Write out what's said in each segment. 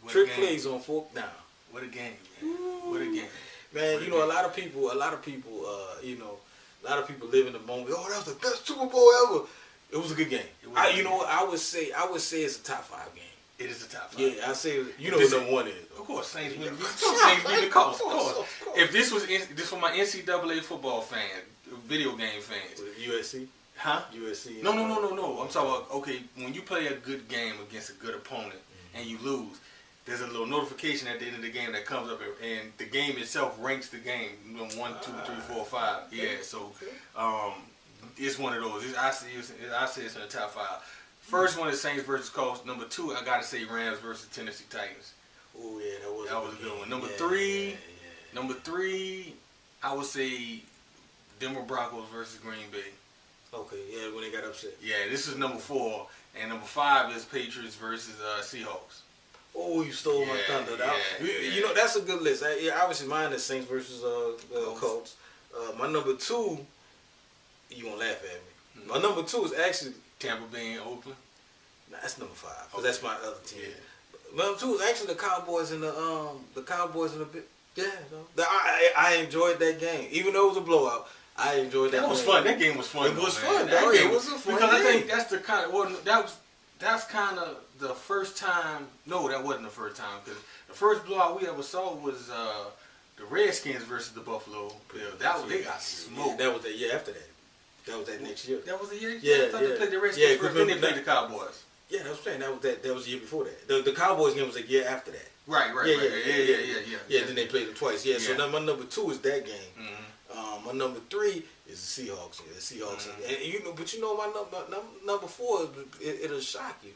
Trick plays on fourth down. What a game, man. What a game. Man, you know, a lot of people, you know, a lot of people live in the moment. Oh, that was the best Super Bowl ever. It was a good game. You know what? I would say it's a top 5 game. It is a top 5. Yeah, I say, you know what number 1 is. Of course, Saints win the coast. Of course. If this was for my NCAA football fans, video game fans. USC? Huh? USC? No. I'm talking about, okay, when you play a good game against a good opponent and you lose, there's a little notification at the end of the game that comes up, and the game itself ranks the game. 1, 2, 3, 4, 5. Yeah, so it's one of those. I say it's in the top 5. First one is Saints versus Colts. Number 2, I gotta say Rams versus Tennessee Titans. Oh yeah, that was a good one. Number 3, I would say Denver Broncos versus Green Bay. Okay, yeah, when they got upset. Yeah, this is number 4, and number 5 is Patriots versus Seahawks. Oh, you stole my thunder. You know, that's a good list. Obviously, mine is Saints versus Colts. My number 2, you gonna laugh at me. My number 2 is actually Tampa Bay and Oakland. Nah, that's number 5. Cause that's my other team. Yeah. Number 2 is actually the Cowboys and the Cowboys and the I enjoyed that game, even though it was a blowout. I enjoyed that. That was fun. That game was fun. It was fun. It was a fun because game. I think that's the kind of that's kind of the first time. No, that wasn't the first time, because the first blowout we ever saw was the Redskins versus the Buffalo Bills. They got smoked. That was the year after that. That was that next year. That was the year. Yeah, I thought they played the Redskins first, then they played the Cowboys. Yeah, that's what I'm saying. That was the year before that. The Cowboys game was a year after that. Right. Yeah, then they played it twice. Yeah, so now my number 2 is that game. My number 3 is the Seahawks. Yeah, the Seahawks, and you know, but you know, my number 4, it'll shock you.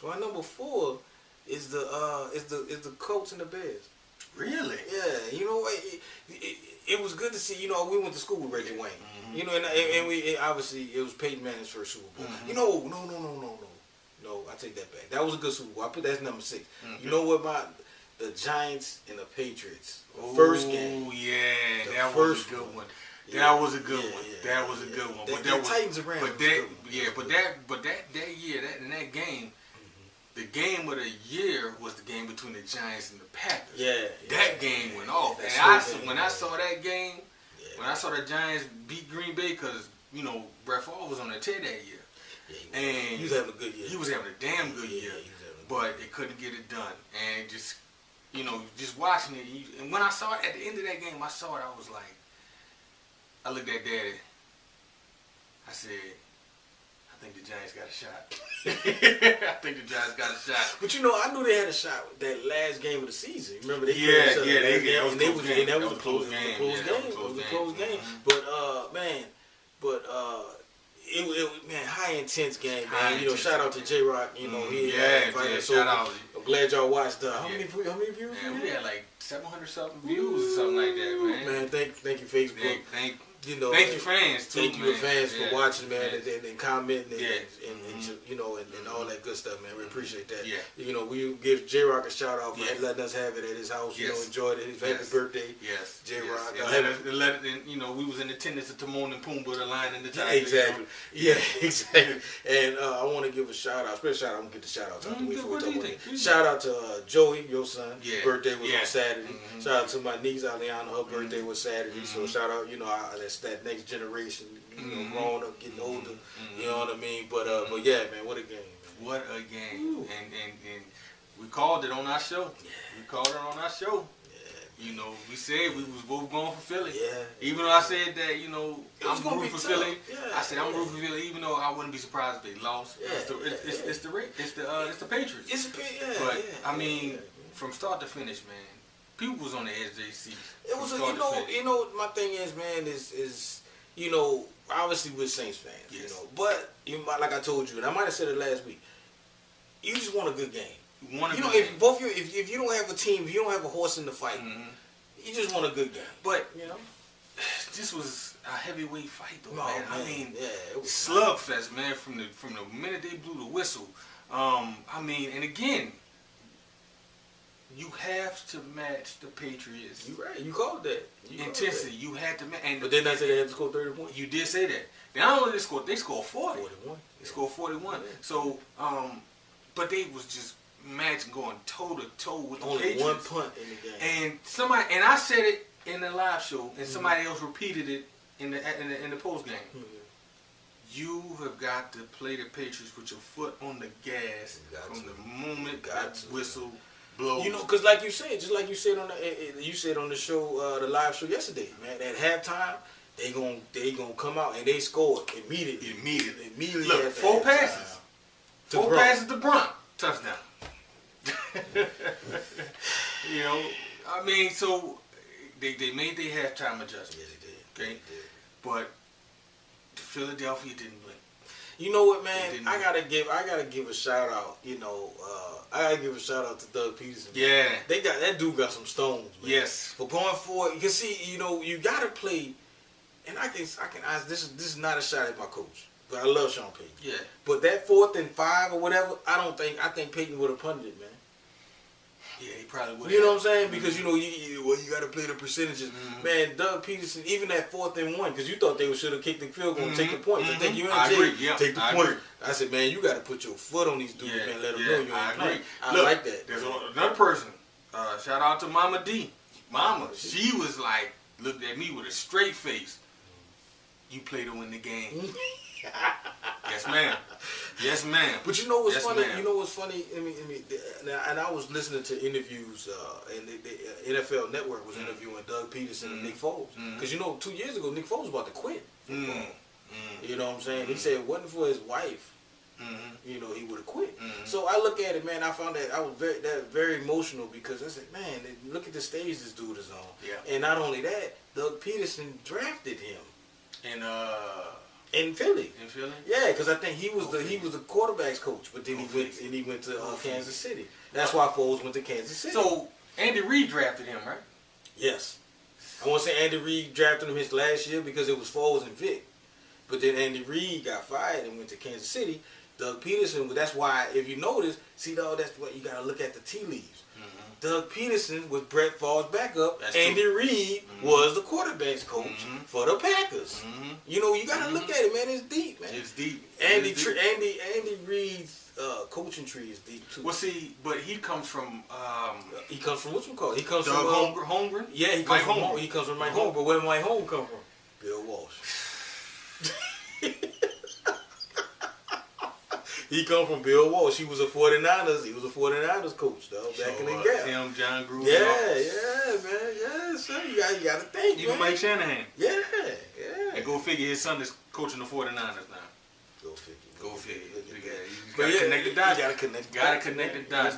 My number 4 is the Colts and the Bears. Really? Yeah, you know, it was good to see. You know, we went to school with Reggie Wayne. You know, and we obviously it was Peyton Manning's first Super Bowl. You know, no, I take that back. That was a good Super Bowl. I put that as number 6. You know what? The Giants and the Patriots. First game. Oh yeah, that was a good one. That was a good one. That was a good one. But that Titans and Rams. But that year, in that game, the game of the year was the game between the Giants and the Packers. That game went off. And when I saw that game, when I saw the Giants beat Green Bay, because you know Brett Favre was on the tear that year. And he was having a good year. He was having a damn good year, but it couldn't get it done. And just, you know, just watching it. And when I saw it at the end of that game, I saw it. I was like, I looked at Daddy. I said, I think the Giants got a shot. I think the Giants got a shot. But you know, I knew they had a shot with that last game of the season. Remember they that was a close game. It was a close game. But man, high intense game, man. You know, shout out to J Rock. You know, he invited us over. I'm glad y'all watched. How many views? Man, we had like 700 something views or something like that, man. Man, thank you, Facebook. Thank you fans too. Thank you fans for watching, man, and commenting and you know and all that good stuff, man. We appreciate that. You know, we give J Rock a shout out for letting us have it at his house. You know, enjoyed it. His happy birthday. J Rock. You know, we was in attendance at Timon and Pumbaa, the Lion and the Tiger. Exactly. Yeah, exactly. And I want to give a shout out, special shout out. I'm gonna get the shout outs out the way before we talk about it. Shout out to Joey, your son. Birthday was on Saturday. Shout out to my niece Aliana. Her birthday was Saturday. So shout out, you know, that's that next generation, you know, growing up, getting older. You know what I mean? But yeah, man, what a game, man. What a game. And we called it on our show. We called it on our show. You know, we said we was both going for Philly. Even though I said that, you know, I'm rooting for Philly. I said I'm rooting for Philly, even though I wouldn't be surprised if they lost. It's the Patriots. But I mean, from start to finish, man, people was on the edge of their seats. It was, you know, my thing is, man, is you know, obviously we're Saints fans, you know, but like I told you, and I might have said it last week, you just want a good game. You know, if you don't have a team, if you don't have a horse in the fight, you just want a good game. But you know, this was a heavyweight fight, though, man. I mean, it was slugfest, man. From the minute they blew the whistle, I mean, and again, you have to match the Patriots. You're right. You called that. Intensity. You had to match. But didn't I say they had to score 30 points? You did say that. Now, not only they scored 40. 41. They scored 41. So, but they was just match going toe to toe with the Only Patriots. one punt in the game. And I said it in the live show, and somebody else repeated it in the post game. You have got to play the Patriots with your foot on the gas from the moment that whistle blows. You know, because like you said, just like you said on the show, the live show yesterday, man. At halftime, they gonna come out and they scored immediately. Look, 4 passes. 4 passes to Brunt. Touchdown. You know, I mean, so they made their halftime adjustment. Yeah, they did. Okay, They did. but Philadelphia didn't win. You know what, man? I gotta give a shout out. You know, I gotta give a shout out to Doug Peterson. Yeah, that dude got some stones. Man. Yes, for going forward. You can see, you know, you gotta play. And I can this is not a shot at my coach, but I love Sean Payton. Yeah. But that 4th and 5 or whatever, I think Payton would have punted it, man. Yeah, he probably would. You know what I'm saying? Because you know you got to play the percentages, man. Doug Peterson, even that 4th and 1, because you thought they should have kicked the field goal and take the points. I think you and Jay take the point. I said, man, you got to put your foot on these dudes, man. Let them know you ain't playing. I like that. There's another person. Shout out to Mama D. Mama, she was like, looked at me with a straight face. You play to win the game. Yes, ma'am. Yes, ma'am. But you know what's funny? Ma'am. You know what's funny? And I was listening to interviews, and the NFL Network was interviewing Doug Peterson and Nick Foles. Because you know, 2 years ago, Nick Foles was about to quit football. You know what I'm saying? He said it wasn't for his wife. You know, he would have quit. So I look at it, man. I found that I was very emotional because I said, man, look at the stage this dude is on. Yeah. And not only that, Doug Peterson drafted him. In Philly. In Philly? Yeah, because I think he was the quarterback's coach, but then he went to Kansas City. That's why Foles went to Kansas City. So Andy Reid drafted him, right? Yes. I want to say Andy Reid drafted him his last year because it was Foles and Vic. But then Andy Reid got fired and went to Kansas City. Doug Peterson, that's why, if you notice, that's what you got to look at the tea leaves. Doug Peterson was Brett Favre's backup. Andy Reid was the quarterback's coach for the Packers. You know, you got to look at it, man. It's deep, man. It's deep. Andy Reid's coaching tree is deep too. Well, see, but he comes from what you call it? He comes Doug from Holmgren. Yeah, he comes from Mike Holmgren. But where Mike Holmgren come from? Bill Walsh. He come from Bill Walsh. He was a 49ers. He was a 49ers coach, though, back in the gap. Him, John Gruden. Yeah, man. Yeah, son. You got to think, even Mike Shanahan. Yeah. And go figure his son is coaching the 49ers now. Go figure. You gotta connect the dots. You gotta connect the dots.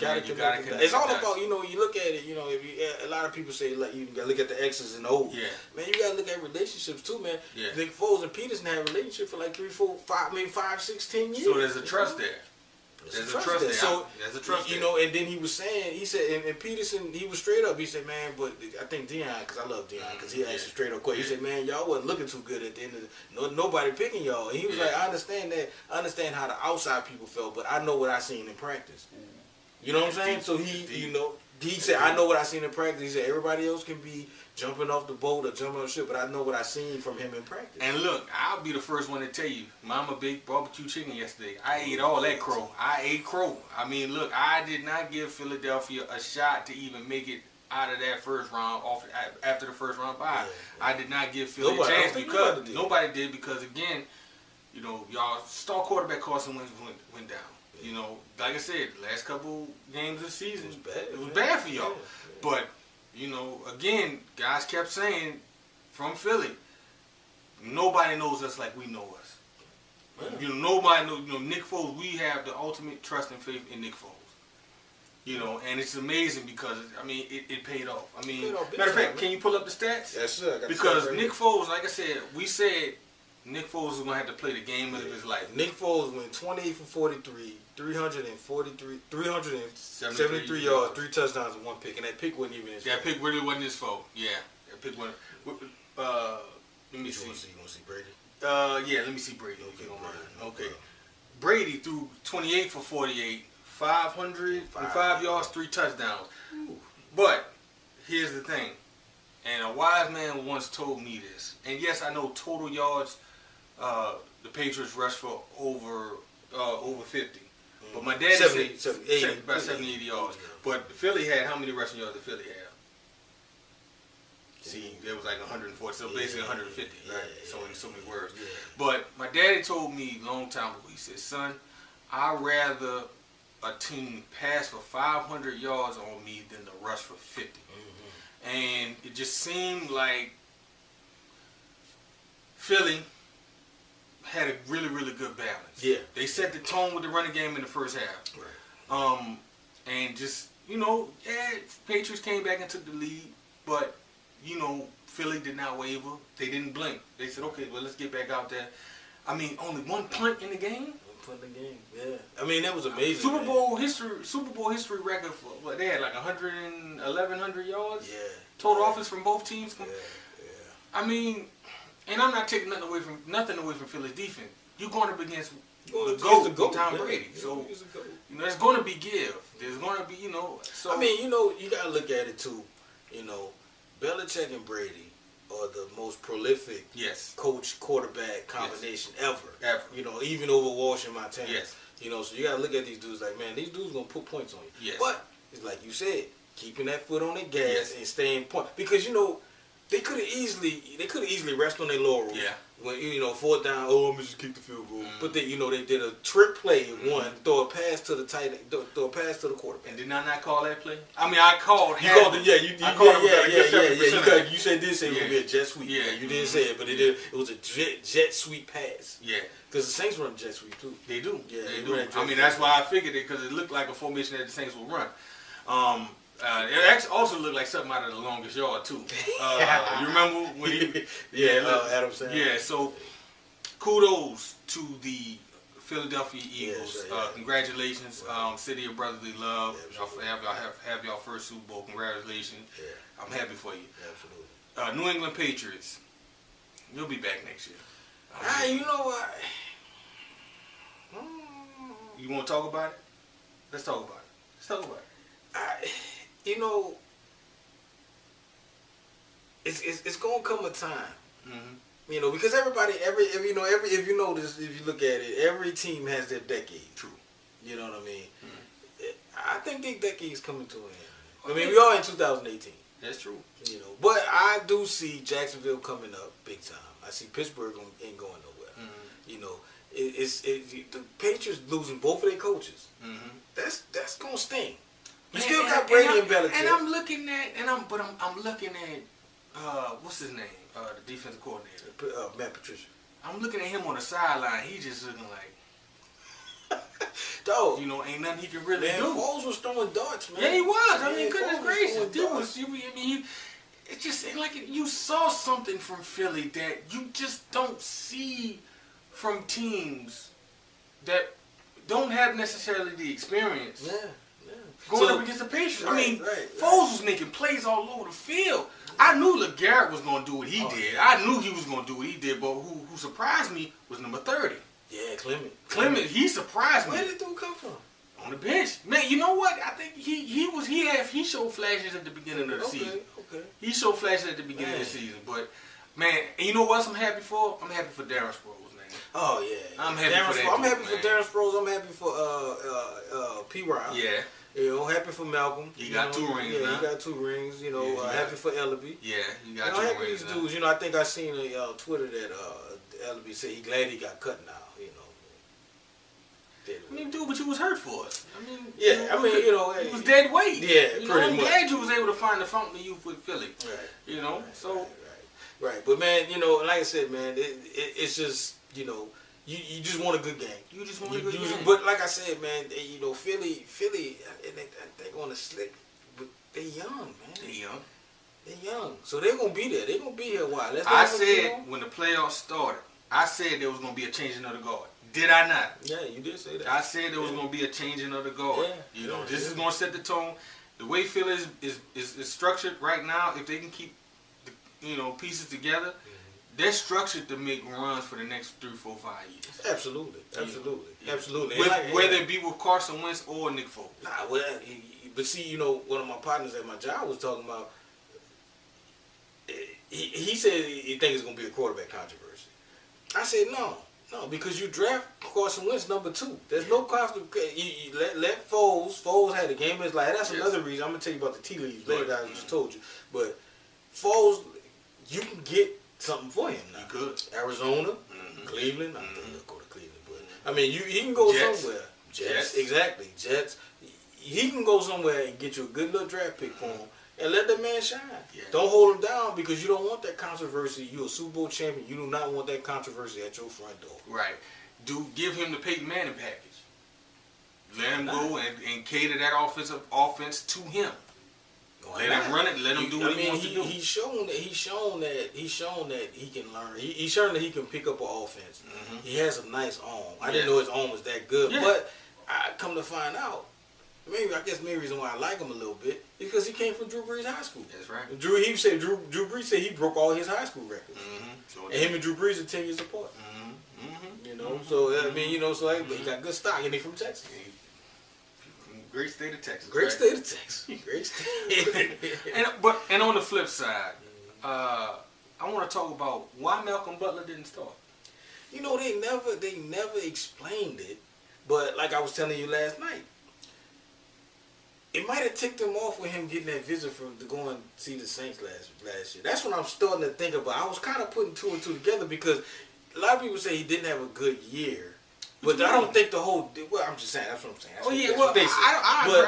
It's all about, you know, you look at it, you know, a lot of people say, like, you gotta look at the X's and O's. Yeah. Man, you gotta look at relationships too, man. Yeah. Nick Foles and Peterson had a relationship for like 3, 4, 5, maybe 5, 6, 10 years. So there's a trust there. There's a trust there. So, there's a trust you know, and then he was saying, he said, and Peterson, he was straight up. He said, man, but I think Dion, because I love Dion, because he asked a straight up question. He said, man, y'all wasn't looking too good at the end of nobody picking y'all. And he was like, I understand that. I understand how the outside people felt, but I know what I seen in practice. You know what I'm saying? So he, you know, he said, I know what I seen in practice. He said, everybody else can be jumping off the boat or jumping off the ship, but I know what I seen from him in practice. And look, I'll be the first one to tell you, Mama baked barbecue chicken yesterday. I ate all that crow. I ate crow. I mean, look, I did not give Philadelphia a shot to even make it out of that first round after the first round bye. I did not give Philly a chance because nobody did because, again, you know, y'all star quarterback Carson Wentz went down. You know, like I said, last couple games of the season, it was bad for y'all. But, you know, again, guys kept saying from Philly, nobody knows us like we know us. You know, nobody knows. You know, Nick Foles. We have the ultimate trust and faith in Nick Foles. You know, and it's amazing because I mean, it paid off. I mean, matter of fact, can you pull up the stats? Yes, sir. Because Nick Foles, like I said, we said Nick Foles is gonna have to play the game of his life. Nick Foles went 28 for 43, 373 yards, 3 touchdowns, and 1 pick, and that pick wasn't even his fault. That pick really wasn't his fault. Yeah, that pick wasn't. Let me see. You want to see Brady? Yeah, let me see Brady. Okay. Brady threw 28 for 48, 505 yards, 3 touchdowns. Ooh. But here's the thing, and a wise man once told me this. And yes, I know total yards, the Patriots rushed for over 50. But my daddy said about 70, 80 yards. But Philly had, how many rushing yards did Philly have? See, there was like 140, so basically 150, right? So in so many words. Yeah. But my daddy told me a long time ago, he said, son, I'd rather a team pass for 500 yards on me than to rush for 50. And it just seemed like Philly had a really, really good balance. Yeah. They set the tone with the running game in the first half. Right. And just, you know, Patriots came back and took the lead, but you know, Philly did not waver. They didn't blink. They said, okay, well, let's get back out there. I mean, only one punt in the game? One punt in the game, yeah. I mean, that was amazing. Super Bowl history record for, what, they had like 1,100 yards? Yeah. Total offense from both teams? Yeah, yeah. I mean, and I'm not taking nothing away from Philly's defense. You're going up against the GOAT, Tom Brady. So, you know, there's going to be give. There's going to be, you know. So I mean, you know, you got to look at it, too, you know. Belichick and Brady are the most prolific coach-quarterback combination ever. You know, even over Walsh and Montana. Yes. You know, so you got to look at these dudes like, man, these dudes going to put points on you. Yes. But, it's like you said, keeping that foot on the gas and staying point. Because, you know, they could have easily rest on their laurels. Yeah. When, you know, 4th down, I'm going to just kick the field goal. But they, you know, they did a trick play, throw a pass to the tight end, throw a pass to the quarterback. And did I not call that play? I mean, I called You called it, You said this it was going to be a jet sweep. Yeah, you didn't say it, but it was a jet sweep pass. Yeah. Because the Saints run jet sweep, too. They do. Yeah, they do. I mean, that's why I figured it, because it looked like a formation that the Saints would run. It actually also looked like something out of The Longest Yard too. You remember when he? Adam Sandler. Yeah. So, kudos to the Philadelphia Eagles. Congratulations, City of Brotherly Love. Have y'all first Super Bowl. Congratulations. Yeah. I'm happy for you. Absolutely. New England Patriots. You'll be back next year. You know what? You want to talk about it? Let's talk about it. You know, it's gonna come a time, you know, because if you notice, if you look at it, every team has their decade. True. You know what I mean? I think the decade's coming to an end. I mean, we are in 2018. That's true. You know, but I do see Jacksonville coming up big time. I see Pittsburgh ain't going nowhere. You know, the Patriots losing both of their coaches. That's gonna sting. You still got Brady and Belichick. And I'm looking at, what's his name? The defensive coordinator. Matt Patricia. I'm looking at him on the sideline. He just looking like, dog. You know, ain't nothing he can really do. Foles was throwing darts, man. Yeah, he was. I mean, goodness gracious. It just seemed like you saw something from Philly that you just don't see from teams that don't have necessarily the experience. Yeah. Going up against the Patriots. I mean, Foles was making plays all over the field. I knew LeGarrette was going to do what he did. Yeah. I knew he was going to do what he did, but who surprised me was number 30. Yeah, Clement. He surprised me. Where did the dude come from? On the bench. Man, you know what? I think he showed flashes at the beginning of the season. Okay. He showed flashes at the beginning of the season. But, man, and you know what else I'm happy for? I'm happy for Darren Sproles, man. Oh, yeah. I'm happy for that. I'm happy for Darren Sproles. I'm happy for P. Ryan. Yeah. You know, happy for Malcolm. He got 2 rings. Yeah, he got 2 rings. You know, happy for Ellaby. Yeah, he got 2 rings. Happy for these dudes. You know, I think I seen on Twitter that Ellaby said he glad he got cut now. You know. I mean, dude, but you was hurt for us. I mean, it was dead weight. Yeah, pretty much. I'm glad you was able to find the fountain of youth with Philly. Right. You know, Right. But man, you know, like I said, man, it's just, you know. You just want a good game. You just want a good game. But like I said, man, you know, Philly, they going to slick, but they young, man. They're young. So they're going to be there. They're going to be here a while. I said when the playoffs started, I said there was going to be a changing of the guard. Did I not? Yeah, you did say that. I said there was going to be a changing of the guard. Yeah. You know, this is going to set the tone. The way Philly is structured right now, if they can keep the pieces together, they're structured to make runs for the next 3, 4, 5 years. Absolutely. Whether it be with Carson Wentz or Nick Foles. But see, you know, one of my partners at my job was talking about. He said he thinks it's going to be a quarterback controversy. I said no. No, because you draft Carson Wentz number 2. There's no constant. You let Foles. Foles had a game of his life. That's another reason. I'm gonna tell you about the tea leaves later. I just told you, but Foles, you can get something for him now. You could. Arizona, Cleveland. I don't think he'll go to Cleveland, but I mean, he can go somewhere. Jets, exactly. Jets. He can go somewhere and get you a good little draft pick for him. And let the man shine. Yeah. Don't hold him down because you don't want that controversy. You're a Super Bowl champion. You do not want that controversy at your front door. Right. Give him the Peyton Manning package. Let him go and cater that offense to him. Let him run it. Let him do what he wants to do. He's shown that he can learn. He's shown that he can pick up an offense. He has a nice arm. I didn't know his arm was that good, but I come to find out. I guess maybe the reason why I like him a little bit is because he came from Drew Brees High School. That's right. Drew Brees said he broke all his high school records. And him and Drew Brees are 10 years apart. You know, so I mean, you know, so he got good stock, and he from Texas. Great state of Texas. Great state of Texas. Great state. and on the flip side, I want to talk about why Malcolm Butler didn't start. You know, they never explained it, but like I was telling you last night. It might have ticked him off with him getting that visit to go and see the Saints last year. That's what I'm starting to think about. I was kind of putting 2 and 2 together because a lot of people say he didn't have a good year. But I don't think the whole. Well, I'm just saying. That's what I'm saying.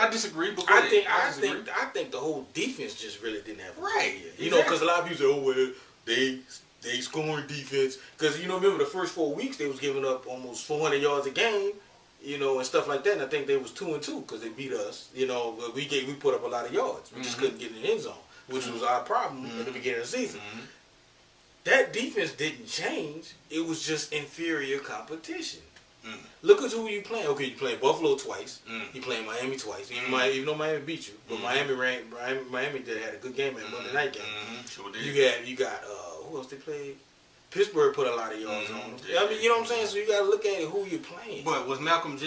I disagree. But I think the whole defense just really didn't have a good year. You know, because a lot of people say, "Oh well, they scoring defense." Because you know, remember the first 4 weeks they was giving up almost 400 yards a game. You know, and stuff like that. And I think they was 2 and 2 because they beat us. You know, we put up a lot of yards. We just couldn't get in the end zone, which was our problem at the beginning of the season. That defense didn't change. It was just inferior competition. Look at who you playing. Okay, you playing Buffalo twice. You playing Miami twice. Even though Miami beat you, but Miami had a good game at Monday night game. Sure did. You got who else they played? Pittsburgh put a lot of yards on them. I mean, you know what I'm saying? So you got to look at who you're playing. But was Malcolm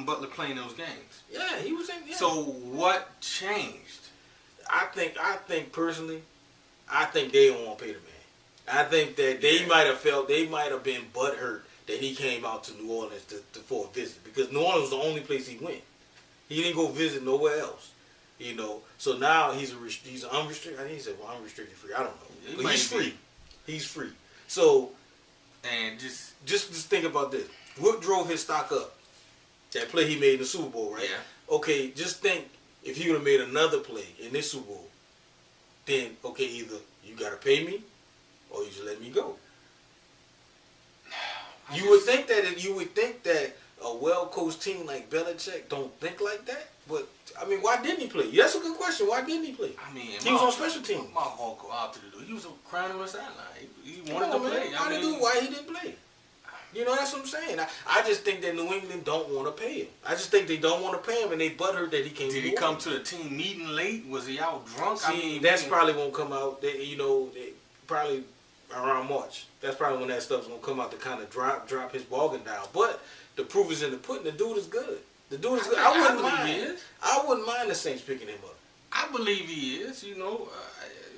Butler playing those games? Yeah, he was in. Yeah. So what changed? I think personally, I think they don't want to pay the man. I think that they might have been butthurt that he came out to New Orleans for a visit because New Orleans was the only place he went. He didn't go visit nowhere else. You know, so now he's unrestricted. I think he said unrestricted free. I don't know, but he's free. He's free. So, and just think about this. What drove his stock up? That play he made in the Super Bowl, right? Yeah. Okay, just think if he would have made another play in this Super Bowl, then okay, either you gotta pay me or you just let me go. You would think that a well-coached team like Belichick don't think like that, but I mean, why didn't he play? That's a good question. Why didn't he play? I mean, he was on special teams. My heart go out to the dude. He was crying on the sideline. He wanted to play. Why he didn't play? You know, that's what I'm saying. I just think that New England don't want to pay him. I just think they don't want to pay him, and they butthurt that he came. Did he come to the team meeting late? Was he out drunk? See, that's probably won't come out. They probably around March. That's probably when that stuff's gonna come out to kind of drop his bargain down. But the proof is in the pudding. The dude is good. The dude is good. I wouldn't mind the Saints picking him up. I believe he is. You know,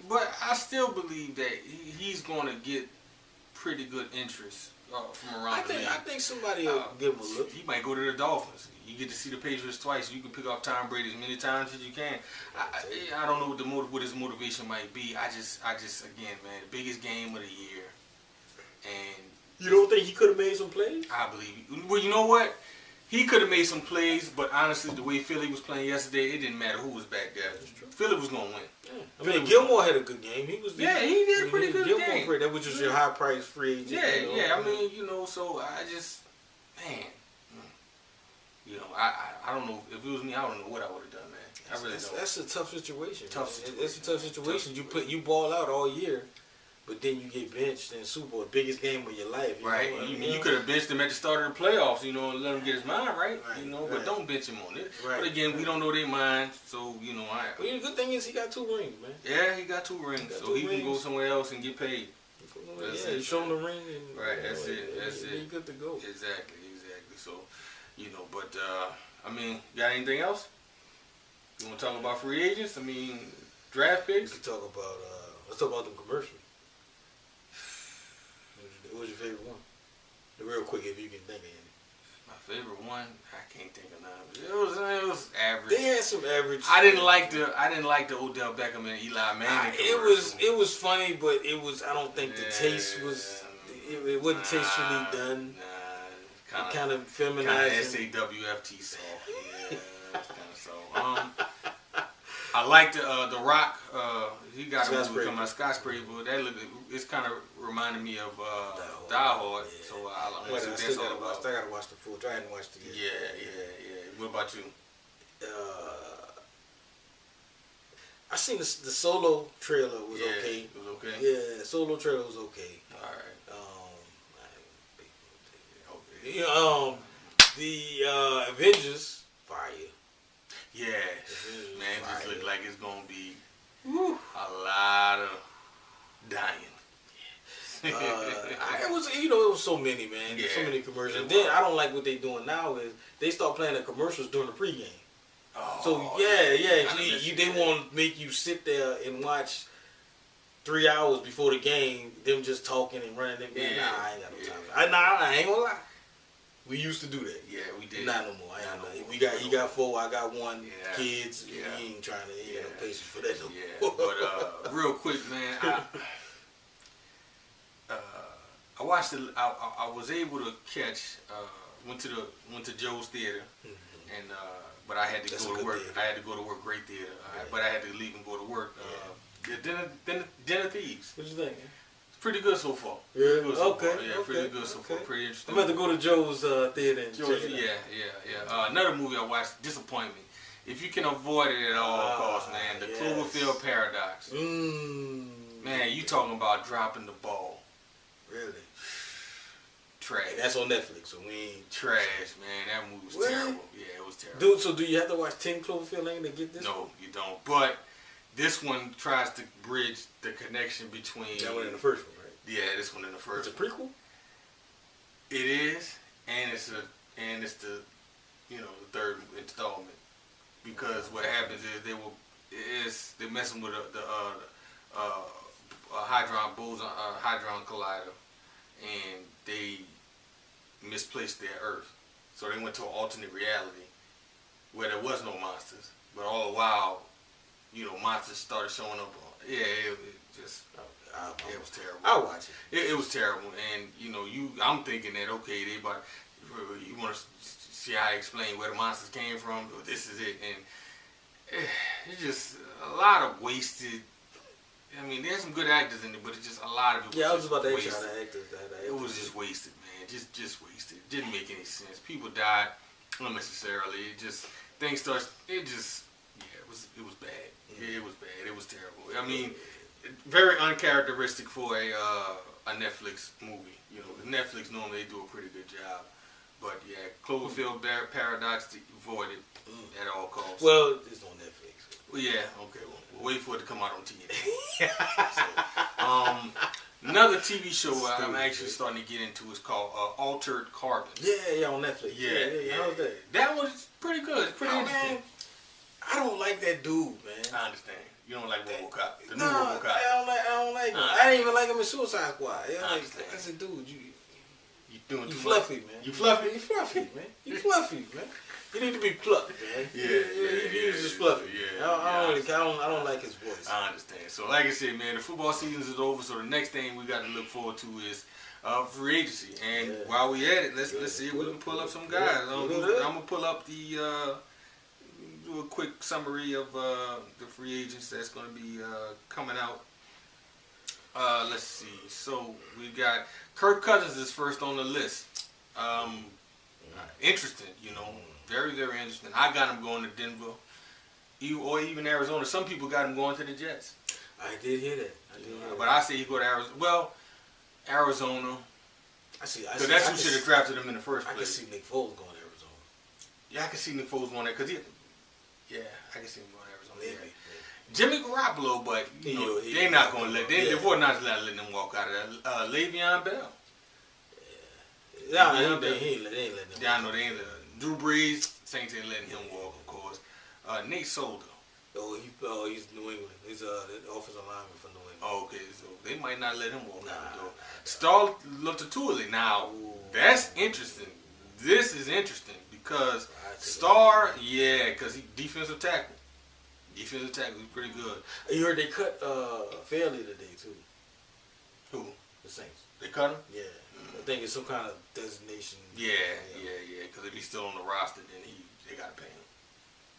but I still believe that he's going to get pretty good interest from around the league. I think somebody will give him a look. He might go to the Dolphins. You get to see the Patriots twice. You can pick off Tom Brady as many times as you can. I don't know what his motivation might be. I just again, man, the biggest game of the year. And you don't think he could have made some plays? I believe. Well, you know what? He could have made some plays, but honestly, the way Philly was playing yesterday, it didn't matter who was back there. Philly was going to win. Yeah. I mean, Gilmore had a good game. He did a pretty good game. That was just your high-priced free agent. Yeah. I mean, you know, so I just, man, you know, I don't know. If it was me, I don't know what I would have done, man. I really don't. That's a tough situation. It's a tough situation. You ball out all year. But then you get benched in Super Bowl, the biggest game of your life. Right. You could have benched him at the start of the playoffs, you know, and let him get his mind right. You know, but don't bench him on it. Right. But again, we don't know their minds, so, you know, Well, the good thing is he got 2 rings, man. Yeah, he got 2 rings, so he can go somewhere else and get paid. You show him the ring. And, right, that's it. He's good to go. Exactly. So, you know, but, I mean, got anything else? You want to talk about free agents? I mean, draft picks? We can talk about, let's talk about the commercials. What was your favorite one? Real quick, if you can think of any. My favorite one, I can't think of none. It was average. They had some average. I didn't like the Odell Beckham and Eli Manning. It was funny, but it was. I don't think the taste was. It wasn't tastefully done. Kind of feminized. SAWFT soft. Yeah, kind of so. I like the Rock. He got a movie coming out, Skyscraper. That it's kind of reminding me of Die Hard. Yeah. So I still gotta watch the full. I hadn't watched it yet. Yeah. What about you? I seen the Solo trailer was okay. It was okay. Yeah, Solo trailer was okay. All right. The Avengers fire. Yeah, man, it just look like it's gonna be a lot of dying. It was so many, man. Yeah, so many commercials. Then I don't like what they doing now is they start playing the commercials during the pregame. Oh, so they want to make you sit there and watch 3 hours before the game, them just talking and running. Nah, I ain't got no time. I ain't gonna lie. We used to do that. Yeah, we did. Not no more. You got 4, I got 1. Yeah. Kids, you ain't trying to. You got no patience for that no more. But real quick, man, I watched it. I was able to catch. Went to Joe's Theater, and but I had to go to work. Theater. I had to go to work. Great theater, but I had to leave and go to work. Dinner Thieves. What you think? Pretty good so far. Yeah. Pretty good so far. Pretty interesting. I'm about to go to Joe's theater and check it out. Another movie I watched, Disappointment. If you can avoid it at all costs, man, the Cloverfield Paradox. Man, you talking about dropping the ball. Really? Trash. Hey, that's on Netflix, so we ain't... Trash, man. That movie was terrible. Yeah, it was terrible. Dude, so do you have to watch 10 Cloverfield Lane to get this? No, you don't. But this one tries to bridge the connection between... That one in the first one, right? Yeah, this one in the first one. It's a prequel? It is, and it's the third installment. Because what happens is they're messing with a hadron collider, and they misplaced their Earth. So they went to an alternate reality where there was no monsters, but all the while, monsters started showing up. It was terrible. I'll watch it. It was terrible, and I'm thinking that you want to see how I explain where the monsters came from. This is it, and it's just a lot of wasted. I mean, there's some good actors in it, but it's just a lot of it. I was about to ask you how the actors. It was just wasted, man. Just wasted. It didn't make any sense. People died unnecessarily. Things started. It was bad. Yeah, it was bad. It was terrible. I mean, very uncharacteristic for a Netflix movie. The Netflix normally do a pretty good job. But yeah, Cloverfield Paradox avoided at all costs. Well, it's on Netflix. Well, yeah, okay. We'll wait for it to come out on TV. Another TV show I'm actually starting to get into is called Altered Carbon. Yeah, on Netflix. Yeah. How's that? That one's pretty good. It's pretty interesting. Man, I don't like that dude, man. I understand. You don't like RoboCop. The new RoboCop. I don't like him. I didn't even like him in Suicide Squad. I said, dude, you fluffy, man. You fluffy? You fluffy, man. You fluffy, man. You need to be plucked, man. He was just fluffy. Yeah. I don't like his voice. I understand. So, like I said, man, the football season is over. So the next thing we got to look forward to is free agency. And while we at it, let's see if we can pull up some guys. I'm gonna pull up do a quick summary of the free agents that's gonna be coming out. Let's see. So we got Kirk Cousins is first on the list. Interesting, very, very interesting. I got him going to Denver, or even Arizona. Some people got him going to the Jets. I did hear that. But I say he go to Arizona. Well, Arizona. I see. Because that's who should have drafted him in the first place. I can see Nick Foles going to Arizona. Yeah, I can see Nick Foles going there because I can see him going to Arizona. Maybe. Jimmy Garoppolo, but they're not going to let. They're not letting him walk out of there. Le'Veon Bell. Yeah, they ain't letting him. Yeah, I know they ain't. Drew Brees, Saints ain't letting him walk, of course. Nate Solder. He's New England. He's the offensive lineman for New England. Oh, okay, so they might not let him walk out the door. Star Lotulelei. Now, that's interesting. This is interesting because Star, because he defensive tackle. Defensive tackle, he's pretty good. You heard they cut Fairley today too. Who? The Saints. They cut him? Yeah. I think it's some kind of designation. Yeah. Because if he's still on the roster, then they got to pay him.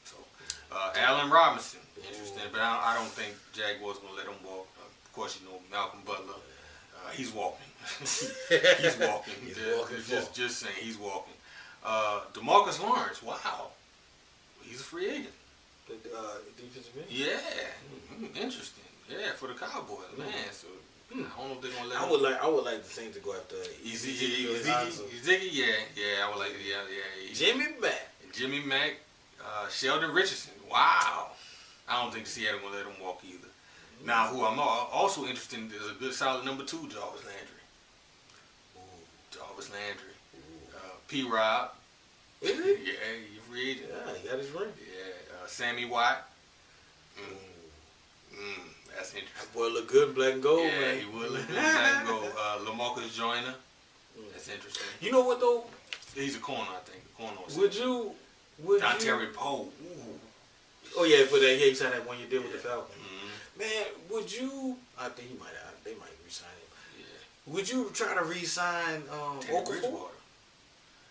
So, Allen Robinson, interesting, but I don't think Jaguars gonna let him walk. Of course, you know Malcolm Butler, he's walking. He's walking. Just saying, he's walking. DeMarcus Lawrence, wow, he's a free agent. The defensive end? Yeah, interesting. Yeah, for the Cowboys, man. So I don't know if they're gonna let him. I would like the Saints to go after Ziggy. Yeah, I would like Jimmy Mack, Sheldon Richardson. Wow, I don't think Seattle gonna let him walk either. Now, who I'm also interested in is a good solid number 2, Jarvis Landry. Jarvis Landry. P-Rob. Is he? Yeah, you're free agent. Yeah, he got his ring. Yeah, Sammy Watt. That's interesting. That boy look good in black and gold, man. man. He would look good in black and gold. LaMarcus Joyner. That's interesting. You know what, though? He's a corner, I think. Would you... Terry Poe. Oh, yeah, for that. Yeah, he signed that 1-year deal with the Falcons. Man, would you... I think they might re-sign him. Yeah. Would you try to re-sign Okafor?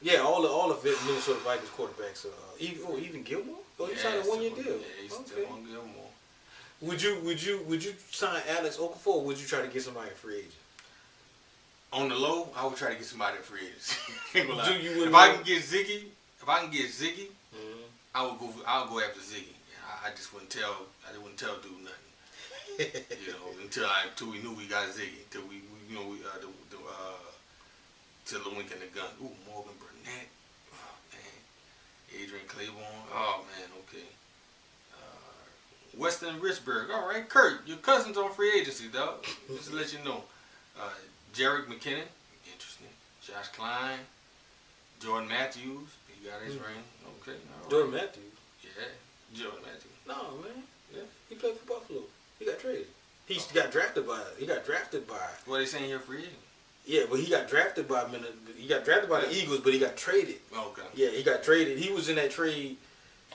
Yeah, all the Minnesota Vikings quarterbacks. Even Gilmore? Oh, he signed a 1-year deal. Yeah, he's still on Gilmore. Would you sign Alex Okafor, or would you try to get somebody in free agent? On the low, I would try to get somebody in free agent. If I can get Ziggy, I'll go after Ziggy. I just wouldn't tell dude nothing. Until we knew we got Ziggy, till till the wink in the gun. Ooh, Morgan Burnett. Oh man, Adrian Claiborne. Oh man, okay. Weston Richburg. All right, Kurt, your cousin's on free agency, dog. Just to let you know. Jerick McKinnon, interesting. Josh Klein, Jordan Matthews. He got his ring. Okay, all right. Jordan Matthews. Yeah, Jordan Matthews. No, man. Yeah, he played for Buffalo. He got traded. He got drafted by. What are they saying here, free agent? Yeah, but he got drafted by the Eagles, but he got traded. Okay. Yeah, he got traded. He was in that trade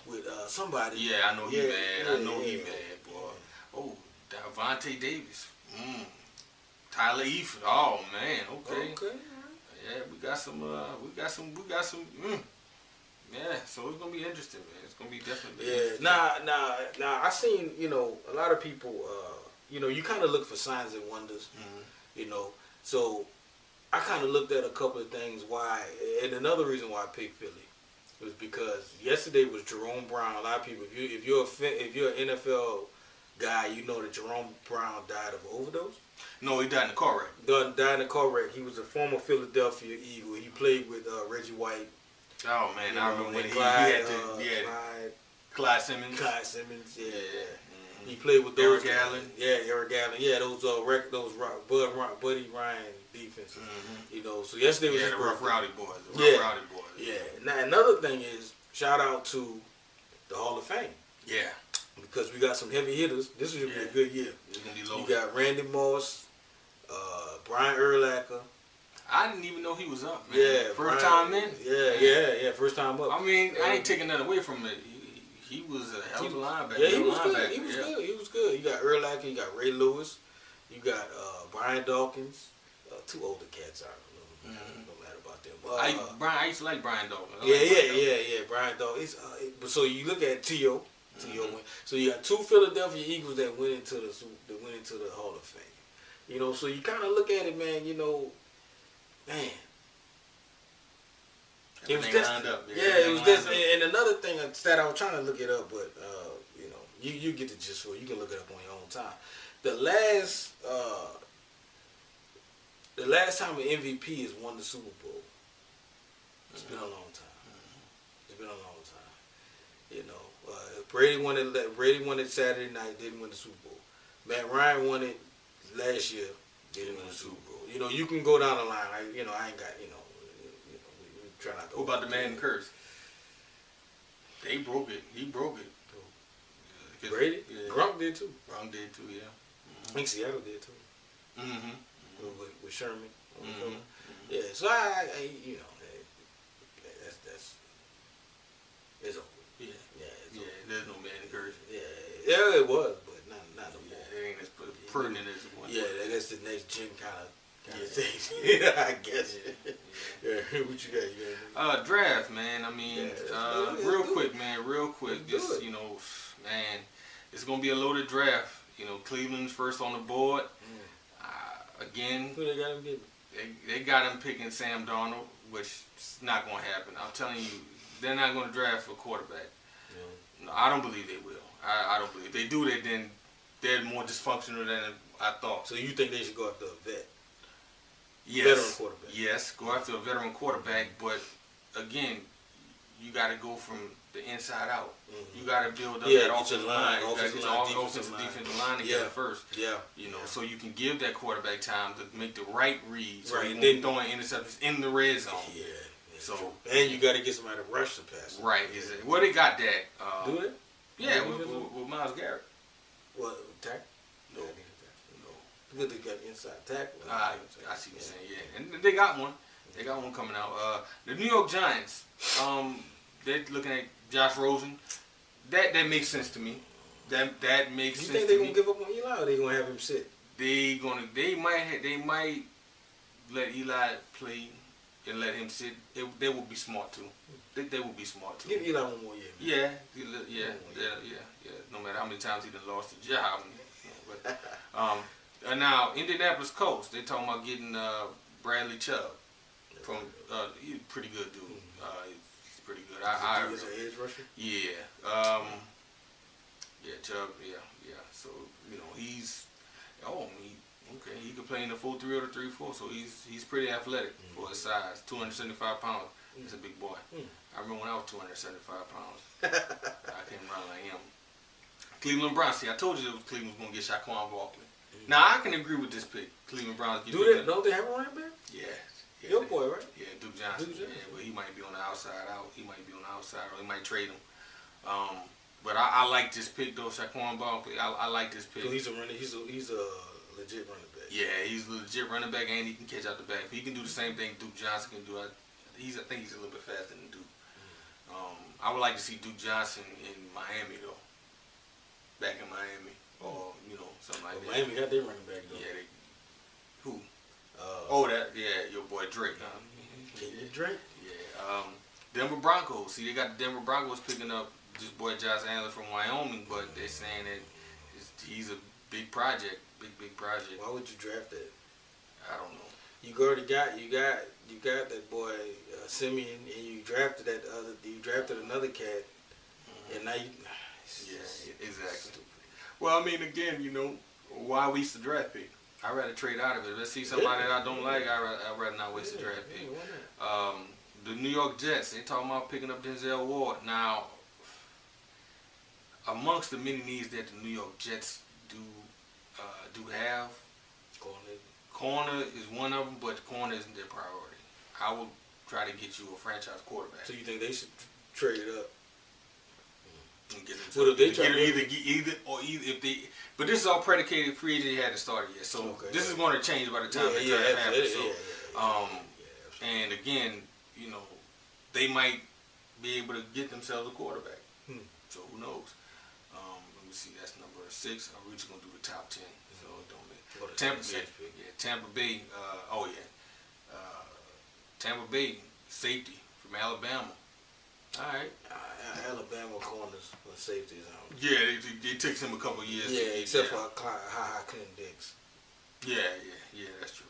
with somebody. Yeah, I know he mad. I know he mad, boy. Oh, Davante Davis. Tyler Eifert. Oh man. Okay. Yeah, we got some. Yeah, so it's gonna be interesting, man. It's gonna be definitely. Yeah. Nah. I seen a lot of people. You kind of look for signs and wonders. So I kind of looked at a couple of things why, and another reason why I picked Philly was because yesterday was Jerome Brown. A lot of people, if you're an NFL guy, you know that Jerome Brown died of an overdose. No, he died in a car wreck. Died in a car wreck. He was a former Philadelphia Eagle. He played with Reggie White. Oh man, I remember when he had Clyde Simmons. Clyde Simmons, yeah. He played with those Eric Allen. Yeah, Eric Allen. Yeah, those Buddy Ryan defenses. So yesterday was the rough rowdy boys. Rowdy boys. Yeah. Now another thing is shout out to the Hall of Fame. Yeah. Because we got some heavy hitters. This is gonna be a good year. It's gonna be low. You got Randy Moss, Brian Urlacher. I didn't even know he was up, man. Yeah. First time in? Yeah. First time up. I mean, I ain't taking that away from it. He was a hell of a linebacker. Yeah, he was good. You got Urlacher, you got Ray Lewis, you got Brian Dawkins. Two older cats, I don't know. No matter about them. I used to like Brian Dawkins. Brian Dawkins. So you look at T.O. Went. So you got two Philadelphia Eagles that went into the Hall of Fame. So you kind of look at it, man. Man. It was just, it was just, and another thing that I was trying to look it up, but you get the gist for it. You can look it up on your own time. The last time an MVP has won the Super Bowl, it's been a long time. It's been a long time. Brady won it Saturday night, didn't win the Super Bowl. Matt Ryan won it last year, didn't win the Super Bowl. You can go down the line. I ain't got we try not to. What about the Mad N Caz? They broke it. He broke it. Brady? Yeah. Gronk did too. Gronk did too, yeah. I think Seattle did too. With Sherman. Yeah, so I you know, that's it's over. Yeah. Yeah, it's over. There's no Mad N Caz. Yeah, it was, but not no more. It ain't as pertinent as it was. Yeah, that's the next gen kind of thing. Yeah, I guess. Yeah. What you got? Draft, man. I mean, real quick. Just you know, man, it's gonna be a loaded draft. You know, Cleveland's first on the board. Again, who they got him getting? They got him picking Sam Darnold, which is not going to happen. I'm telling you, they're not going to draft for a quarterback. No, I don't believe they will. I don't believe. If they do that, then they're more dysfunctional than I thought. So you think they should go after a vet? Yes. Veteran quarterback. Yes, go after a veteran quarterback. But, again, you got to go from the inside out. You got to build up that offensive line. You got to get the offensive defensive line together first. Yeah. You know, so you can give that quarterback time to make the right reads. Right. So you won't be throwing interceptions in the red zone. Yeah. So and you got to get somebody to rush the pass. Right. Exactly. Well, they got that. Do it? Yeah, with Myles Garrett. What, tackle? No. Good they got inside tackle. I see what you're saying, yeah. And they got one. They got one coming out. The New York Giants, they're looking at Josh Rosen. That makes sense to me. That makes sense to me. You think they're going to give up on Eli, or they going to have him sit? They might let Eli play and let him sit. They will be smart too. They will be smart too. Give Eli one more year. Yeah. No matter how many times he done lost his job. But now Indianapolis Colts, they talking about getting Bradley Chubb from. He's a pretty good dude. He's pretty good. He's an edge rusher. Yeah. Chubb. Yeah. So you know he's. He can play in the 4-3 or the 3-4, so he's pretty athletic for his size. 275 pounds. He's a big boy. I remember when I was 275 pounds. I came around like him. Cleveland Browns. See, I told you that Cleveland was going to get Saquon Barkley. Now, I can agree with this pick. Cleveland Browns. Don't they have a running back? Yeah. Your boy, right? Yeah, Duke Johnson. Yeah, but he might be on the outside out. He might be on the outside, or he might trade him. But I like this pick though, Saquon Barkley. I like this pick. So he's a legit running back. Yeah, he's a legit running back, and he can catch out the back. If he can do the same thing Duke Johnson can do, I think he's a little bit faster than Duke. I would like to see Duke Johnson in Miami though, back in Miami, or something like that. Miami got their running back though. Yeah, who? Your boy Drake. Drake. Yeah. Denver Broncos. See, they got the Denver Broncos picking up this boy Josh Allen from Wyoming, but they're saying that he's a big project, big project. Why would you draft that? I don't know. You already got that boy Simeon, and you drafted another cat, and now you. Exactly. Stupid. Well, I mean, again, why waste the draft pick? I'd rather trade out of it. Let's see somebody that I don't like. I'd rather not waste the draft pick. The New York Jets, they talking about picking up Denzel Ward. Now, amongst the many needs that the New York Jets do have, corner is one of them, but corner isn't their priority. I will try to get you a franchise quarterback. So you think they should trade it up? And get but this is all predicated. Free agent hadn't started yet, so this is going to change by the time the draft happens. And again, they might be able to get themselves a quarterback. So who knows? Let me see. That's number 6. We're just going to do the top 10. So don't Tampa Bay. Tampa Bay safety from Alabama. All right. Alabama corners for safeties. Yeah, it takes him a couple of years. Yeah, except for Clinton Dix. Yeah, that's true.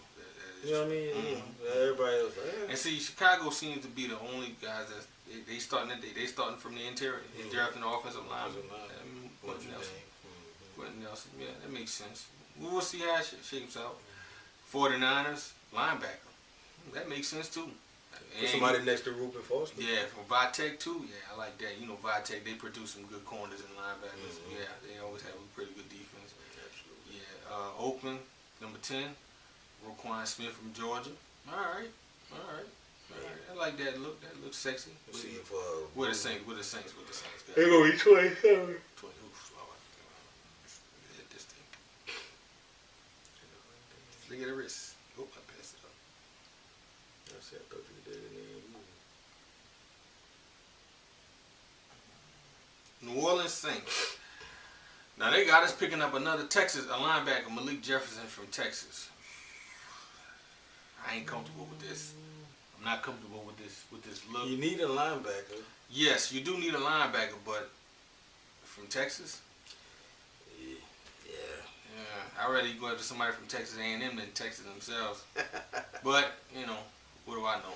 You know what I mean? Everybody else. And see, Chicago seems to be the only guys that they starting from the interior. They're drafting the offensive line. Quentin Nelson. Yeah, that makes sense. We'll see how it shapes out. 49ers linebacker. That makes sense too. Put somebody next to Reuben Foster. Yeah, from Vitek too. Yeah, I like that. Vitek, they produce some good corners and linebackers. Yeah, they always have a pretty good defense. Absolutely. Yeah, Oakland, number 10, Roquan Smith from Georgia. All right. I like that look. That looks sexy. See if with the Saints. They're gonna be 27. 20. to get a wrist. Oh, I passed it up. I said, I thought you did it in New Orleans Saints. Now they got us picking up another Texas, a linebacker, Malik Jefferson from Texas. I ain't comfortable with this. I'm not comfortable with this look. You need a linebacker. Yes, you do need a linebacker, but from Texas? Yeah. I'd rather go after somebody from Texas A&M than Texas themselves. But, you know, what do I know?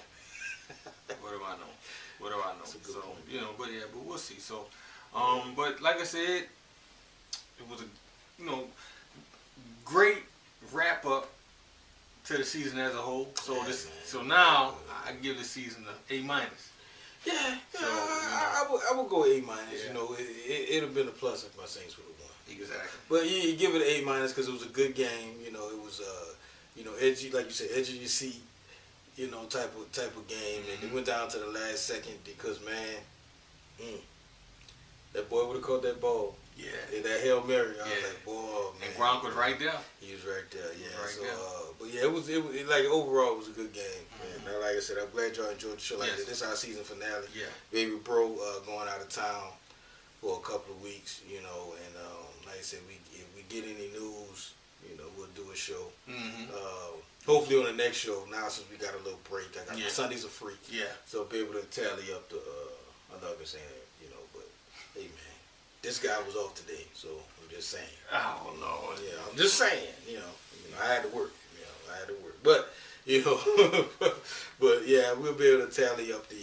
What do I know? So, point. You know, but we'll see. So, but like I said, it was a, you know, great wrap up to the season as a whole. So so now I give the season an A-. Yeah, so, I would go A-. Yeah. You know, it'd have been a plus if my Saints would have won. Exactly. But you give it an A- because it was a good game. You know, it was you know, edgy, like you said, edge of your seat. You know, type of game, and it went down to the last second because man, that boy would have caught that ball. Yeah. And that Hail Mary, I was like, boy, man. And Gronk was right there. He was right there, yeah. Right so, there. but yeah, it was like overall it was a good game. And like I said, I'm glad y'all enjoyed the show like this. This is our season finale. Yeah. Baby bro going out of town for a couple of weeks, you know, and like I said, if we get any news, you know, we'll do a show. Hopefully on the next show. Now since we got a little break, Sundays are free. Yeah. So I'll be able to tally up the. I know I've been saying it, you know, but hey man, this guy was off today, so I'm just saying. Oh Lord. Yeah, I'm just saying. You know, I had to work. You know, I had to work, but you know, but yeah, we'll be able to tally up the.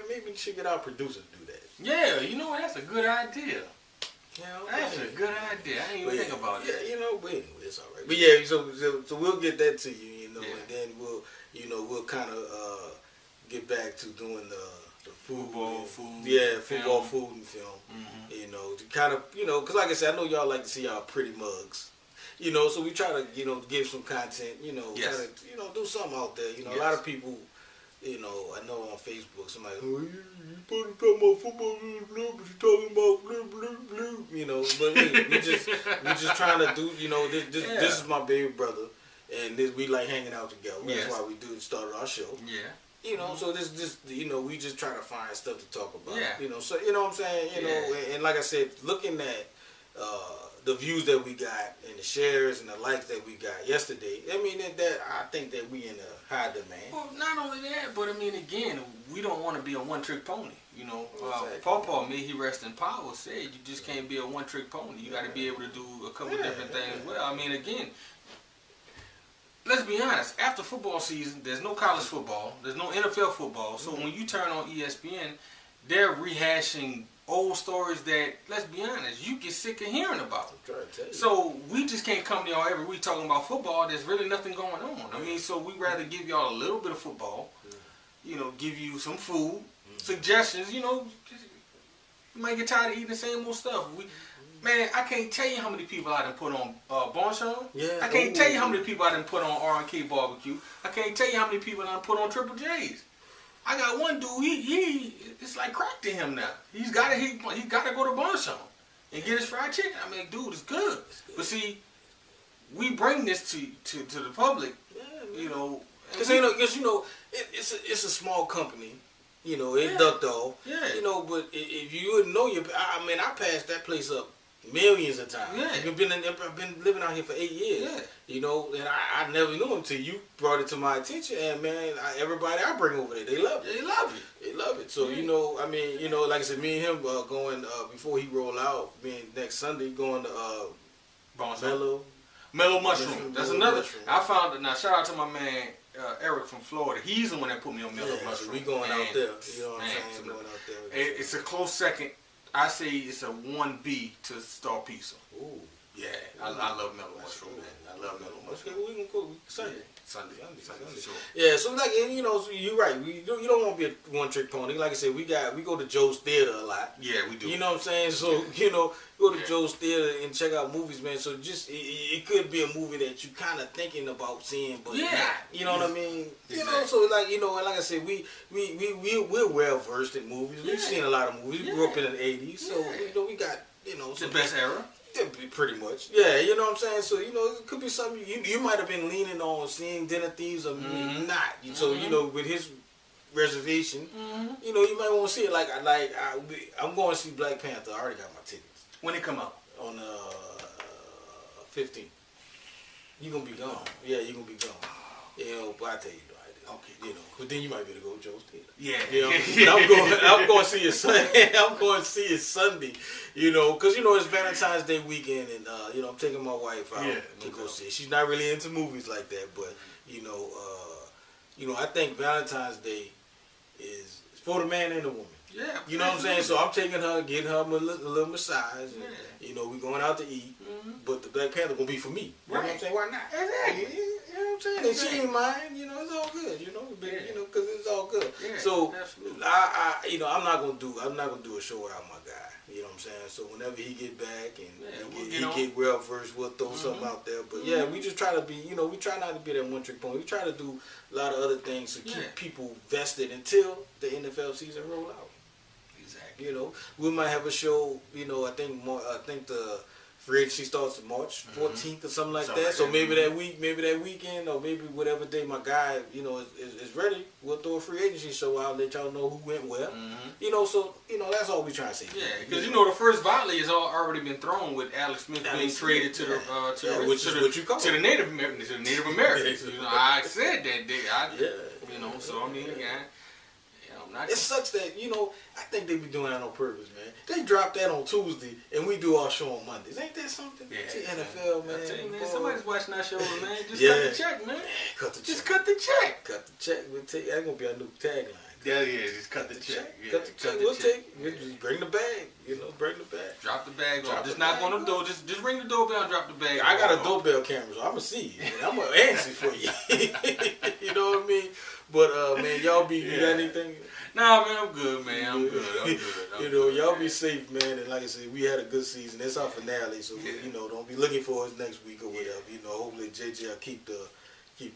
Maybe we should get our producer to do that. Yeah, you know what? That's a good idea. You know, that's a good idea. I didn't even think about it. Yeah, you know, but anyway, it's all right. But yeah, so we'll get that to you, you know, and then we'll kind of get back to doing the football and film. You know, to kind of, you know, because like I said, I know y'all like to see y'all pretty mugs. You know, so we try to, you know, give some content, you know, try to, you know, do something out there. You know, a lot of people, you know, I know on Facebook, somebody, oh, you talking about football, but you talking about blue. You know, but we just trying to do, you know, this is my baby brother, and we like hanging out together. That's why we started our show. Yeah. You know, so this, you know, we just try to find stuff to talk about. Yeah. You know, so you know what I'm saying. You know, and like I said, looking at the views that we got and the shares and the likes that we got yesterday, I mean that I think that we in a high demand. Well, not only that, but I mean again, we don't want to be a one-trick pony. You know, Pawpaw, may he rest in power, said you just can't be a one-trick pony. You got to be able to do a couple different things. Well, I mean again. Let's be honest, after football season, there's no college football, there's no NFL football, so when you turn on ESPN, they're rehashing old stories that, let's be honest, you get sick of hearing about. I'm trying to tell you. So we just can't come to y'all every week talking about football, there's really nothing going on. I mean, so we'd rather give y'all a little bit of football, you know, give you some food, suggestions, you know, you might get tired of eating the same old stuff. Man, I can't tell you how many people I done put on Bonchon. Yeah. I can't tell you how many people I done put on R&K Barbecue. I can't tell you how many people I done put on Triple J's. I got one dude, he it's like crack to him now. He gotta go to Bonchon and get his fried chicken. I mean, dude, it's good. But see, we bring this to the public, you know. Because you know, it's a small company. You know, it ducked off. Yeah. You know, but if you wouldn't know, I passed that place up millions of times. Yeah. I've been living out here for 8 years. Yeah. You know, and I never knew him until you brought it to my attention. And man, everybody I bring over there, they love it. They love it. They love it. So you know, I mean, you know, like I said, me and him going before he roll out, being next Sunday, going to Mellow Mushroom. That's another. Mushroom. I found it now. Shout out to my man. Eric from Florida, he's the one that put me on Mellow Mushroom. We going out there. You know what I'm saying? Going out there. It's a close second. I say it's a 1B to Star Pizza. Ooh. Yeah, I love Mellow Mushroom, man. I love Mellow Mushroom. Okay, well, we can go Sunday. Sunday. Sure. Yeah, so like, and, you know, so you're right. You don't want to be a one-trick pony. Like I said, we go to Joe's Theater a lot. Yeah, we do. You know what I'm saying? So you know, go to Joe's Theater and check out movies, man. So just it could be a movie that you kind of thinking about seeing, but not. You know what I mean? Exactly. You know, so like, you know, and like I said, we're well versed in movies. We've seen a lot of movies. We grew up in the '80s, so you know we got, you know, the best era. Pretty much. Yeah, you know what I'm saying? So, you know, it could be something you might have been leaning on seeing Dinner Thieves or not. So, you know, with his reservation, you know, you might want to see it. I'm going to see Black Panther. I already got my tickets. When it come out? On 15th. You gonna be gone. Yeah, you gonna be gone. You know, but I tell you, okay, you know, but then you might be able to go to Joe's Theater. Yeah, you know, but I'm going to see it Sunday. I'm going to see it Sunday. You know, because you know it's Valentine's Day weekend, and you know I'm taking my wife out to go see it. She's not really into movies like that, but you know, I think Valentine's Day is for the man and the woman. Yeah, you know what I'm saying? So I'm taking her, getting her a little massage. And, you know, we going out to eat, but the Black Panther gonna be for me. You know what I'm saying? Why not? Exactly. You know what I'm saying? And she ain't mine. You know, it's all good. You know, you know, because it's all good. Yeah, so absolutely. You know, I'm not gonna do a show without my guy. You know what I'm saying? So whenever he get back and he get well versed, we'll throw something out there. But yeah, we just try to be, you know, we try not to be that one trick pony. We try to do a lot of other things to keep people vested until the NFL season roll out. You know, we might have a show. You know, I think the free agency starts March 14th or something like that. So maybe that weekend, or maybe whatever day my guy, you know, is ready, we'll throw a free agency show out, let y'all know who went where. You know, so you know that's all we trying to say. Yeah, because you know the first volley has already been thrown with Alex Smith being traded to the Native Americans. You know, I said that. You know, so I mean, it sucks that, you know, I think they be doing that on purpose, man. They drop that on Tuesday, and we do our show on Mondays. Ain't that something? Yeah, NFL, man. I tell you, man, somebody's watching our show, man. Just cut the check, man. Cut the check. Cut the check. That's going to be our new tagline. Just cut the check. Cut the check. We'll take it. Just bring the bag. You know, bring the bag. Drop the bag off. Just knock on the door. Just ring the doorbell and drop the bag. I got a doorbell camera, so I'm going to see you. I'm going to answer for you. You know what I mean? But, man, y'all you got anything? Nah, man, I'm good, man. I'm good. You know, y'all be safe, man. And like I said, we had a good season. It's our finale, so you know, don't be looking for us next week or whatever. You know, hopefully JJ will keep the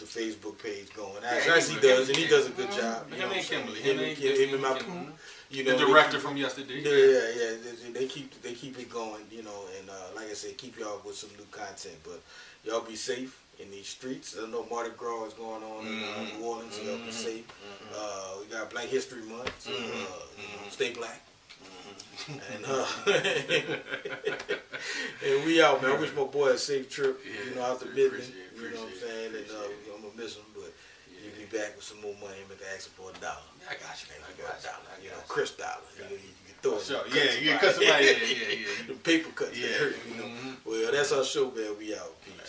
Facebook page going. As he does, and he does a good job. Him and Kimberly, him and my poo. You know, the director from yesterday. Yeah. They keep it going. You know, and like I said, keep y'all with some new content. But y'all be safe in these streets. I know Mardi Gras is going on in New Orleans, so y'all be safe. We got Black History Month, so you know, stay black. And and we out, man. I wish my boy a safe trip, you know, out to Midland. You know what I'm saying? And I'm gonna miss him, but you'll be back with some more money. I'm gonna ask him for $1. I got you, man. I got $1. You know, crisp dollar. You know, you can throw it. Sure. You can cut somebody. The paper cuts. You know. Well, that's our show, man. We out. Peace.